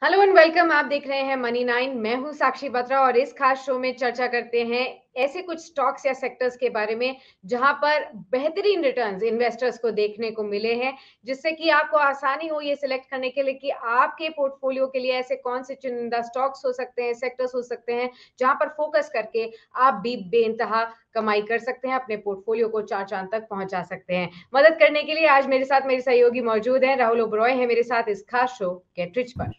Hello and welcome. आप देख रहे हैं मनी 9। मैं हूं साक्षी बत्रा और इस खास शो में चर्चा करते हैं ऐसे कुछ स्टॉक्स या सेक्टर्स के बारे में जहां पर बेहतरीन रिटर्न्स इन्वेस्टर्स को देखने को मिले हैं, जिससे कि आपको आसानी हो ये सिलेक्ट करने के लिए कि आपके पोर्टफोलियो के लिए ऐसे कौन से चुनिंदा स्टॉक्स हो सकते हैं, सेक्टर्स हो सकते हैं जहां पर फोकस करके आप भी बेइंतहा कमाई कर सकते हैं, अपने पोर्टफोलियो को चार चांद तक पहुंचा सकते हैं। मदद करने के लिए आज मेरे साथ मेरे सहयोगी मौजूद हैं। राहुल ओबरॉय है मेरे साथ इस खास शो गेट रिच पर।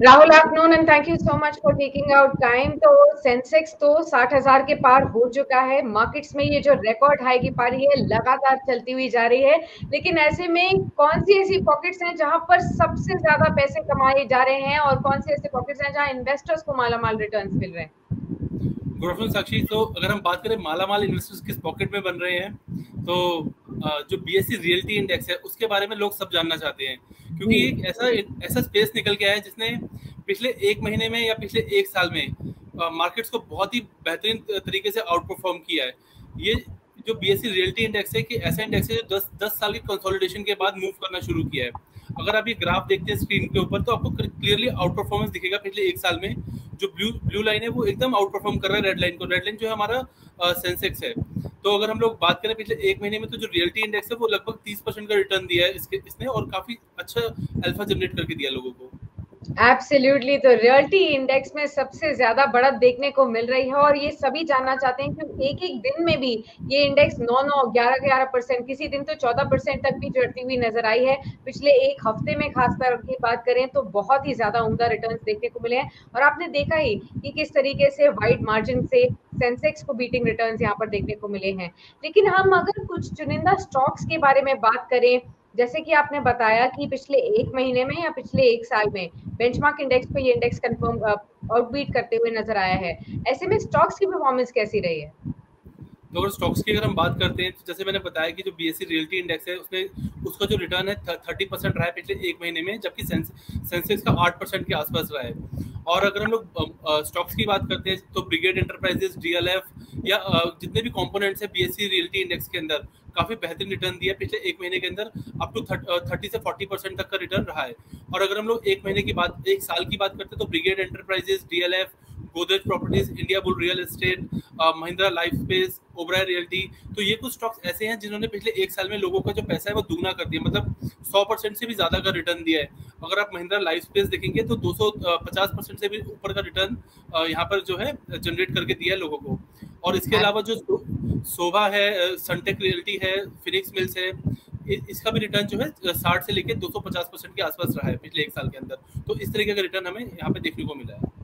Rahul, afternoon and thank you so much for taking out time. तो सेंसेक्स तो 60,000 के पार हो चुका है। मार्केट्स में ये जो रिकॉर्ड हाई की पारी है लगातार चलती हुई जा रही है, लेकिन ऐसे में कौन सी ऐसी पॉकेट्स हैं जहां पर सबसे ज्यादा पैसे कमाए जा रहे हैं और कौन सी ऐसे पॉकेट्स हैं जहां इन्वेस्टर्स को मालामाल रिटर्न्स मिल रहे हैं? गुड आफ्टरनून साक्षी। तो अगर हम बात करें मालामाल इन्वेस्टर्स किस पॉकेट में बन रहे हैं, तो जो बीएसई रियल्टी इंडेक्स है उसके बारे में लोग सब जानना चाहते हैं, क्योंकि एक ऐसा स्पेस निकल के आया है जिसने पिछले एक महीने में या पिछले एक साल में मार्केट्स को बहुत ही बेहतरीन तरीके से आउट परफॉर्म किया है। ये जो बीएसई रियल्टी इंडेक्स है कि ऐसा इंडेक्स है जो 10 साल की कंसोलिडेशन के बाद मूव करना शुरू किया है। अगर आप ये ग्राफ देखते हैं स्क्रीन के ऊपर तो आपको क्लियरली आउट परफॉर्मेंस दिखेगा पिछले एक साल में। जो ब्लू लाइन है वो एकदम आउट परफॉर्म कर रहा है रेड लाइन को। रेड लाइन जो है हमारा सेंसेक्स है। तो अगर हम लोग बात करें पिछले एक महीने में, तो जो रियल्टी इंडेक्स है वो लगभग 30% का रिटर्न दिया है इसने, और काफी अच्छा अल्फा जनरेट करके दिया लोगों को। एब्सोल्युटली। तो रियल्टी इंडेक्स में सबसे ज्यादा बढ़त देखने को मिल रही है और ये सभी जानना चाहते हैं कि एक एक दिन में भी ये इंडेक्स 9 11% किसी दिन तो 14% तक भी चढ़ती हुई नजर आई है। पिछले एक हफ्ते में खासकर की बात करें तो बहुत ही ज्यादा उम्दा रिटर्न्स देखने को मिले हैं और आपने देखा ही कि किस तरीके से वाइड मार्जिन से सेंसेक्स को बीटिंग रिटर्न्स यहाँ पर देखने को मिले हैं। लेकिन हम अगर कुछ चुनिंदा स्टॉक्स के बारे में बात करें, जैसे कि आपने बताया कि पिछले एक महीने में या पिछले एक साल में बेंचमार्क इंडेक्स पे ये इंडेक्स कंफर्म आउटबीट करते हुए नजर आया है, ऐसे में स्टॉक्स की परफॉर्मेंस कैसी रही है? तो अगर स्टॉक्स की अगर हम बात करते हैं, तो जैसे मैंने बताया कि जो बीएसई रियल्टी इंडेक्स है उसमें उसका जो रिटर्न है 30% रहा है पिछले एक महीने में, जबकि सेंसेक्स का 8% के आसपास रहा है। और अगर हम लोग स्टॉक्स की बात करते हैं तो ब्रिगेड एंटरप्राइजेस, डीएलएफ या जितने भी कंपोनेंट्स हैं बीएसई रियल्टी इंडेक्स के अंदर, काफी बेहतरीन रिटर्न दिया पिछले एक महीने के अंदर। अप टू 30 से 40% तक का रिटर्न रहा है। और अगर हम लोग एक महीने की बात, एक साल की बात करते हैं, तो brigade enterprises, DLF, Godrej properties, India bull real estate, Mahindra Life space, Oberoi realty, तो ये कुछ स्टॉक्स ऐसे हैं जिन्होंने पिछले एक साल में लोगों का जो पैसा है वो दुगना कर दिया, मतलब 100% से भी ज्यादा का रिटर्न दिया है। अगर आप महिंद्रा लाइफ स्पेस देखेंगे तो 250% से भी ऊपर का रिटर्न यहाँ पर जो है जनरेट करके दिया है लोगों को। और इसके अलावा जो शोभा है, सनटेक रियल्टी है, फिनिक्स मिल्स है, इसका भी रिटर्न जो है 60 से लेकर 250% के आसपास रहा है पिछले एक साल के अंदर। तो इस तरीके का रिटर्न हमें यहाँ पे देखने को मिला है।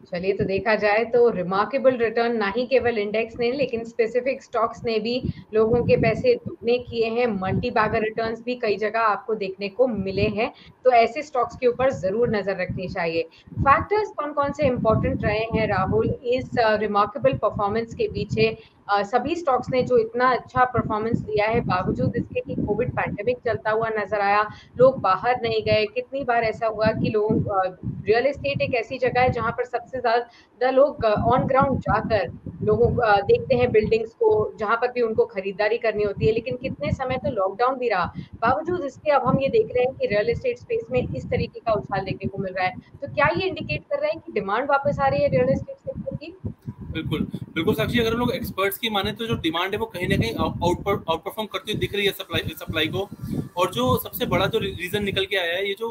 चलिए, तो देखा जाए तो रिमार्केबल रिटर्न ना ही केवल इंडेक्स ने लेकिन स्पेसिफिक स्टॉक्स ने भी लोगों के पैसे दुगने किए हैं। मल्टी बैगर रिटर्न्स भी कई जगह आपको देखने को मिले हैं, तो ऐसे स्टॉक्स के ऊपर जरूर नजर रखनी चाहिए। फैक्टर्स कौन कौन से इंपॉर्टेंट रहे हैं राहुल इस रिमार्केबल परफॉर्मेंस के पीछे? सभी स्टॉक्स ने जो इतना अच्छा परफॉर्मेंस दिया है बावजूद इसके कि कोविड पैंडेमिक चलता हुआ नजर आया, लोग बाहर नहीं गए। कितनी बार ऐसा हुआ कि लोग, रियल एस्टेट एक ऐसी जगह है जहां पर सबसे ज्यादा लोग ऑन ग्राउंड जाकर लोगों देखते हैं बिल्डिंग्स को, जहां पर भी उनको खरीदारी करनी होती है। लेकिन कितने समय तो लॉकडाउन भी रहा, बावजूद इसके अब हम ये देख रहे हैं कि रियल एस्टेट स्पेस में इस तरीके का उछाल देखने को मिल रहा है। तो क्या ये इंडिकेट कर रहा है कि डिमांड वापस आ रही है रियल एस्टेट सेक्टर की? बिल्कुल बिल्कुल साक्षी, अगर हम लोग एक्सपर्ट्स की माने तो जो डिमांड है वो कहीं ना कहीं आउट परफॉर्म करती हुई दिख रही है सप्लाई को। और जो सबसे बड़ा जो रीजन निकल के आया है, ये जो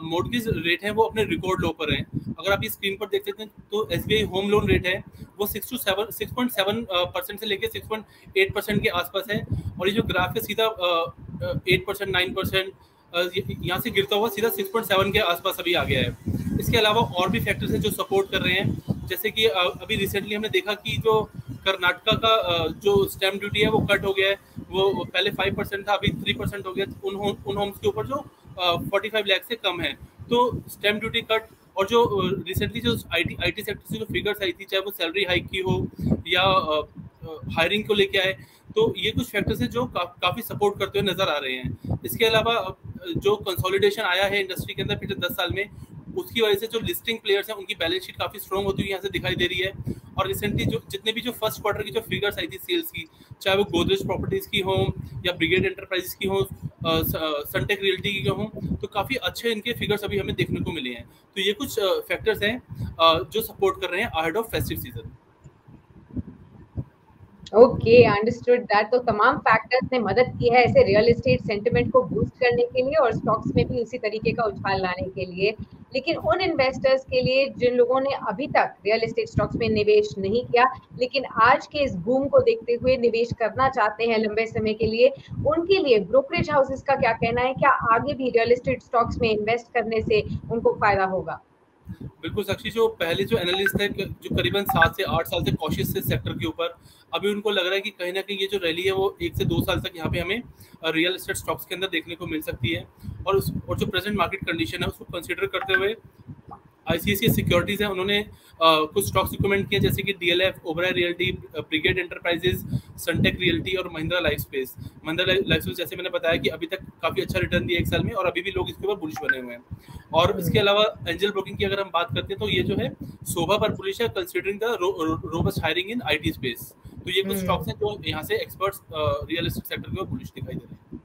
मॉर्गेज रेट है वो अपने रिकॉर्ड लो पर है। अगर आप इस स्क्रीन पर देख सकते हैं तो एसबीआई होम लोन रेट है वो 6.7% से लेकर 6.8% के आसपास है। और ये जो ग्राफ है सीधा 8%, 9%, यहाँ से गिरता हुआ सीधा 6.7 के आसपास अभी आ गया है। इसके अलावा और भी फैक्टर्स हैं जो सपोर्ट कर रहे हैं, जैसे कि अभी रिसेंटली हमने देखा कि जो कर्नाटका का जो स्टैम्प ड्यूटी है वो कट हो गया है। वो पहले 5% था, अभी 3% हो गया उन होम्स के ऊपर जो 45 लाख से कम है। तो स्टैम्प ड्यूटी कट और जो रिसेंटली जो आईटी सेक्टर से जो फिगर्स आई थी, चाहे वो सैलरी हाइक की हो या हायरिंग को लेके आए, तो ये कुछ फैक्टर्स हैं जो काफ़ी सपोर्ट करते हुए नजर आ रहे हैं। इसके अलावा जो कंसोलिडेशन आया है इंडस्ट्री के अंदर पिछले 10 साल में, उसकी वजह से जो लिस्टिंग प्लेयर्स हैं उनकी बैलेंस शीट काफ़ी स्ट्रॉन्ग होती हुई यहाँ से दिखाई दे रही है। और रिसेंटली जो जितने भी जो फर्स्ट क्वार्टर की जो फिगर्स आई थी सेल्स की, चाहे वो गोदरेज प्रॉपर्टीज की हो या ब्रिगेड एंटरप्राइजेस की हो, सनटेक रियल्टी की हो, तो काफ़ी अच्छे इनके फिगर्स अभी हमें देखने को मिले हैं। तो ये कुछ फैक्टर्स हैं जो सपोर्ट कर रहे हैं ahead of festive season. Okay, understood that. तो तमाम फैक्टर्स ने मदद की है ऐसे रियल एस्टेट सेंटिमेंट को बूस्ट करने के लिए और स्टॉक्स में भी उसी तरीके का उछाल लाने के लिए। लेकिन उन इन्वेस्टर्स के लिए जिन लोगों ने अभी तक रियल एस्टेट स्टॉक्स में निवेश नहीं किया, लेकिन आज के इस बूम को देखते हुए निवेश करना चाहते हैं लंबे समय के लिए, उनके लिए ब्रोकरेज हाउसेस का क्या कहना है? क्या आगे भी रियल एस्टेट स्टॉक्स में इन्वेस्ट करने से उनको फायदा होगा? बिल्कुल साक्षी, जो पहले जो एनालिस्ट थे जो करीबन 7 से 8 साल से कॉशियस थे सेक्टर के ऊपर, अभी उनको लग रहा है कि कहीं ना कहीं ये जो रैली है वो 1 से 2 साल तक यहाँ पे हमें रियल एस्टेट स्टॉक्स के अंदर देखने को मिल सकती है। और जो प्रेजेंट मार्केट कंडीशन है उसको कंसीडर करते हुए आईसीआईसीआई सिक्योरिटीज है, उन्होंने कुछ स्टॉक्स रिकमेंड किए जैसे कि DLF, Oberoi Realty, Brigade Enterprises, Sunteck Realty और Mahindra Life Space. Mahindra Life Space जैसे मैंने बताया कि अभी तक काफी अच्छा रिटर्न दिया 1 साल में और अभी भी लोग इसके ऊपर बुलिश बने हुए हैं। और इसके अलावा एंजल ब्रोकिंग की अगर हम बात करते हैं तो ये जो है शोभा पर बुलिश है considering the robust hiring in IT space. तो ये कुछ स्टॉक्स हैं जो यहाँ से एक्सपर्ट्स रियल एस्टेट सेक्टर के ऊपर बुलिश दिखाई दे रहे हैं।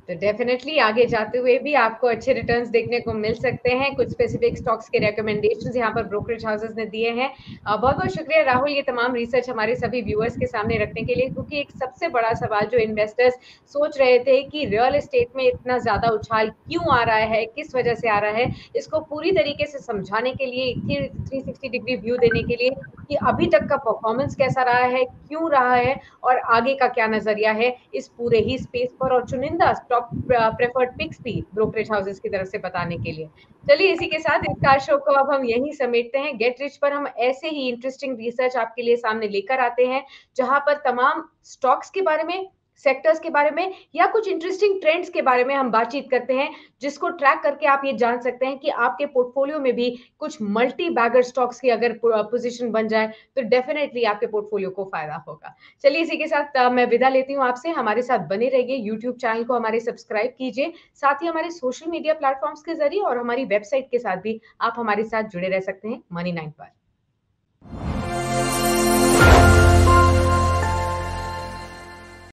तो डेफिनेटली आगे जाते हुए भी आपको अच्छे रिटर्न्स देखने को मिल सकते हैं। कुछ स्पेसिफिक स्टॉक्स के रिकमेंडेशंस यहाँ पर ब्रोकरेज हाउसेस ने दिए हैं। बहुत बहुत शुक्रिया राहुल, ये तमाम रिसर्च हमारे सभी व्यूअर्स के सामने रखने के लिए, क्योंकि एक सबसे बड़ा सवाल जो इन्वेस्टर्स सोच रहे थे कि रियल एस्टेट में इतना ज्यादा उछाल क्यों आ रहा है, किस वजह से आ रहा है, इसको पूरी तरीके से समझाने के लिए 360 डिग्री व्यू देने के लिए कि अभी तक का परफॉर्मेंस कैसा रहा है, क्यों रहा है और आगे का क्या नजरिया है इस पूरे ही स्पेस पर, और चुनिंदा स्टॉक प्रेफर्ड पिक्स भी ब्रोकरेज हाउसेस की तरफ से बताने के लिए। चलिए इसी के साथ इसका शो को अब हम यहीं समेटते हैं। गेट रिच पर हम ऐसे ही इंटरेस्टिंग रिसर्च आपके लिए सामने लेकर आते हैं, जहां पर तमाम स्टॉक्स के बारे में, सेक्टर्स के बारे में या कुछ इंटरेस्टिंग ट्रेंड्स के बारे में हम बातचीत करते हैं, जिसको ट्रैक करके आप ये जान सकते हैं कि आपके पोर्टफोलियो में भी कुछ मल्टी बैगर स्टॉक्स की अगर पोजीशन बन जाए तो डेफिनेटली आपके पोर्टफोलियो को फायदा होगा। चलिए इसी के साथ मैं विदा लेती हूँ आपसे। हमारे साथ बने रहिए, यूट्यूब चैनल को हमारे सब्सक्राइब कीजिए, साथ ही हमारे सोशल मीडिया प्लेटफॉर्म्स के जरिए और हमारी वेबसाइट के साथ भी आप हमारे साथ जुड़े रह सकते हैं Money9 पर।